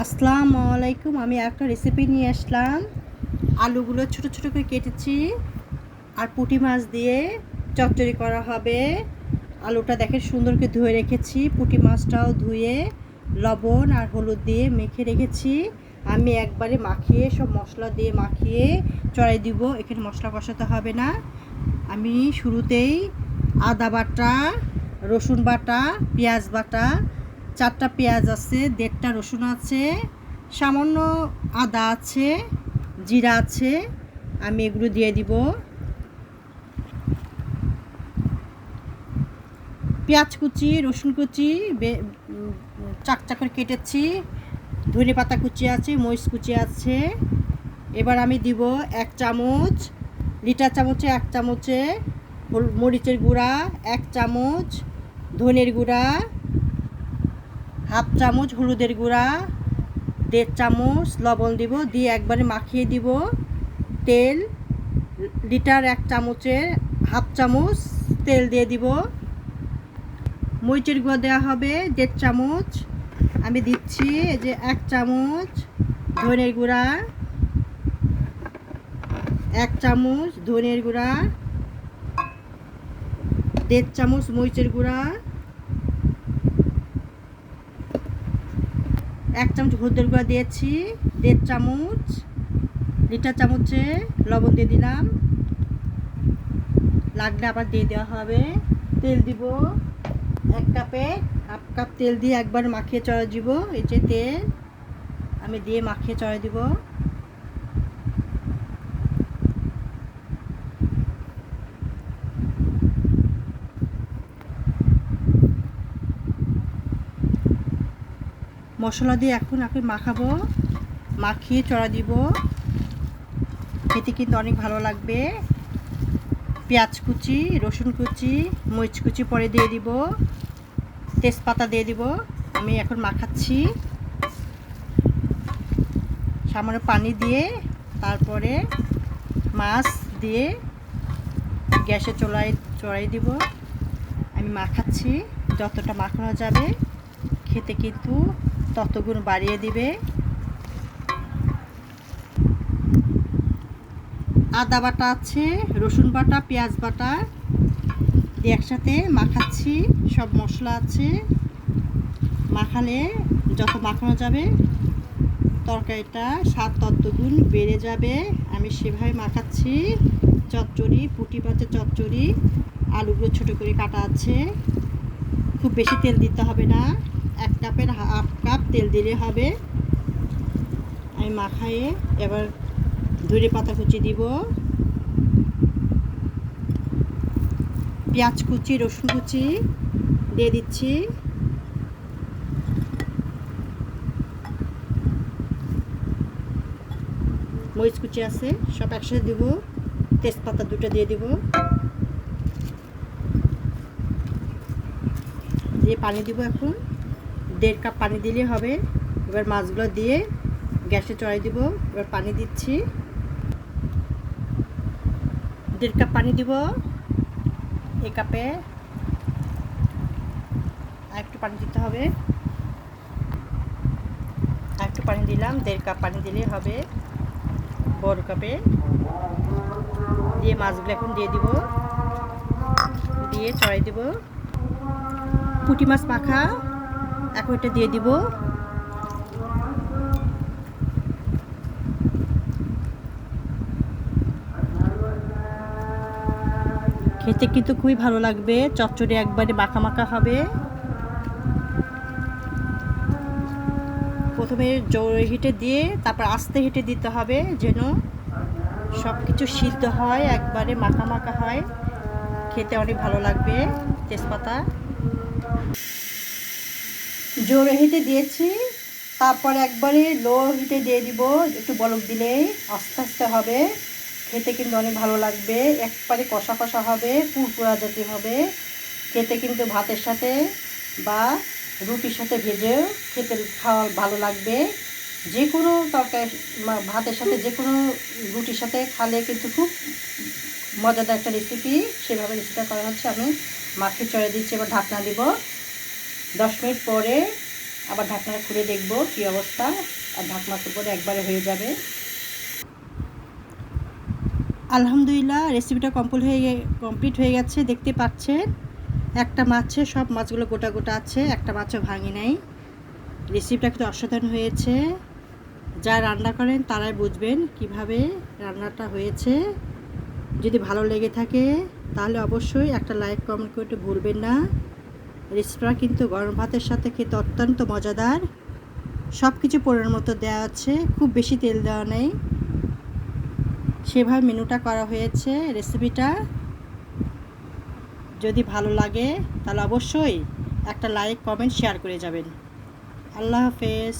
আসসালামু আলাইকুম। আমি একটা রেসিপি নিয়ে আসলাম। আলুগুলো ছোট ছোট করে কেটেছি আর পুঁটি মাছ দিয়ে চচ্চড়ি করা হবে। আলুটা দেখেন সুন্দর করে ধুয়ে রেখেছি, পুঁটি মাছটাও ধুয়ে লবণ আর হলুদ দিয়ে মেখে রেখেছি। আমি একবারে মাখিয়ে সব মশলা দিয়ে মাখিয়ে চড়াই দিব। এখানে মশলা কষাতে হবে না। আমি শুরুতেই আদা বাটা, রসুন বাটা, পেঁয়াজ বাটা, 4টা পেঁয়াজ আছে, 1.5টা রসুন আছে, সামান্য আদা আছে, জিরা আছে, আমি এগুলো দিয়ে দিব। পেঁয়াজ কুচি, রসুন কুচি চাক চাক করে কেটেছি, ধনে পাতা কুচি আছে, মরিচ কুচি আছে। এবার আমি দিব 1 চামচ, লিটার চামচে 1 চামচে মরিচের গুঁড়া, 1 চামচ ধনের গুঁড়া, হাফ চামচ হলুদের গুঁড়া, 1.5 চামচ লবণ দিব, দিয়ে একবারে মাখিয়ে দিব। তেল লিটার 1 চামচের হাফ চামচ তেল দিয়ে দিব। মরিচের গুঁড়া দেওয়া হবে 1.5 চামচ, আমি দিচ্ছি এই যে 1 চামচ ধনের গুঁড়া, 1 চামচ ধনের গুঁড়া, 1.5 চামচ মরিচের গুঁড়া, 1 চামচ হলুদের গুঁড়া দিয়েছি, 1.5 চামচ লিটার চামচে লবণ দিয়ে দিলাম, লাগলে আবার দিয়ে দেওয়া হবে। তেল দিব 1 কাপে, হাফ কাপ তেল দিয়ে একবার মাখিয়ে চড়া দিব। এই যে তেল আমি দিয়ে মাখিয়ে চড়া দিব। মশলা দিয়ে এখন মাখাবো, মাখিয়ে চড়া দিব। খেতে কিন্তু অনেক ভালো লাগবে। পেঁয়াজ কুচি, রসুন কুচি, মরিচ কুচি পরে দিয়ে দিব, তেজপাতা দিয়ে দিব। আমি এখন মাখাচ্ছি সামান্য পানি দিয়ে, তারপরে মাছ দিয়ে গ্যাসে চড়াই দিব। আমি মাখাচ্ছি, যতটা মাখানো যাবে খেতে কিন্তু ততগুণ বাড়িয়ে দিবে। আদা বাটা আছে, রসুন বাটা, পেঁয়াজ বাটা দিয়ে একসাথে মাখাচ্ছি। সব মশলা আছে, মাখালে যত মাখানো যাবে তরকারিটা স্বাদ ততগুণ বেড়ে যাবে। আমি সেভাবে মাখাচ্ছি। চচ্চড়ি, পুঁটি মাছের চচ্চড়ি, আলুগুলো ছোটো করে কাটা আছে। খুব বেশি তেল দিতে হবে না, 1 কাপের হাফ কাপ তেল দিলে হবে। আমি মাখায়ে এবার ধনে পাতা কুচি দিব, পেঁয়াজ কুচি, রসুন কুচি দিয়ে দিচ্ছি। মরিচ কুচি আছে, সব একসাথে দিব। তেজপাতা 2টা দিয়ে দিব, দিয়ে পানি দিব। এখন 1.5 কাপ পানি দিলে হবে। এবার মাছগুলো দিয়ে গ্যাসে চড়াই দিব। এবার পানি দিচ্ছি, 1.5 কাপ পানি দিব। এই কাপে আর একটু পানি দিতে হবে। আর একটু পানি দিলাম, 1.5 কাপ পানি দিলে হবে বড় কাপে। দিয়ে মাছগুলো এখন দিয়ে দিব, দিয়ে চড়াই দিব। পুঁটি মাছ মাখা এখন এটা দিয়ে দিব। খেতে কিন্তু খুবই ভালো লাগবে। চচ্চড়ি একবারে মাখা মাখা হবে। প্রথমে জোরে হিটে দিয়ে তারপর আস্তে হিটে দিতে হবে, যেন সব কিছু সিদ্ধ হয়, একবারে মাখা মাখা হয়। খেতে অনেক ভালো লাগবে। তেজপাতা জোরে হিটে দিয়েছি, তারপর একবারে লো হিটে দিয়ে দিব। একটু বলক দিলেই আস্তে আস্তে হবে। খেতে কিন্তু অনেক ভালো লাগবে। একবারে কষা কষা হবে, পুরপুরা জাতীয় হবে। খেতে কিন্তু ভাতের সাথে বা রুটির সাথে ভেজেও খেতে খাওয়া ভালো লাগবে। যে কোনো তরকারি ভাতের সাথে, যে কোনো রুটির সাথে খালে কিন্তু খুব মজাদার একটা রেসিপি। সেভাবে রেসিপিটা করা হচ্ছে। আমি মাখিয়ে চড়ে দিচ্ছি। এবার ঢাকনা দিব। 10 মিনিট পরে আবার ঢাকনাটা খুলে দেখব কী অবস্থা। আর ঢাকনার উপরে একবারে হয়ে যাবে। আলহামদুলিল্লাহ রেসিপিটা কমপ্লিট হয়ে গেছে। দেখতে পাচ্ছেন একটা মাছে সব মাছগুলো গোটা গোটা আছে, একটা মাছও ভাঙি নাই। রেসিপিটা কিন্তু অসাধারণ হয়েছে। যারা রান্না করেন তারাই বুঝবেন কিভাবে রান্নাটা হয়েছে। যদি ভালো লেগে থাকে তাহলে অবশ্যই একটা লাইক কমেন্ট করতে ভুলবেন না। রেসিপিটা কিন্তু গরম ভাতের সাথে খেতে অত্যন্ত মজাদার। সব কিছু পরিমাণ মতো দেওয়া আছে, খুব বেশি তেল দেওয়া নেই, সেভাবে মেনুটা করা হয়েছে। রেসিপিটা যদি ভালো লাগে তাহলে অবশ্যই একটা লাইক কমেন্ট শেয়ার করে যাবেন। আল্লাহ হাফেজ।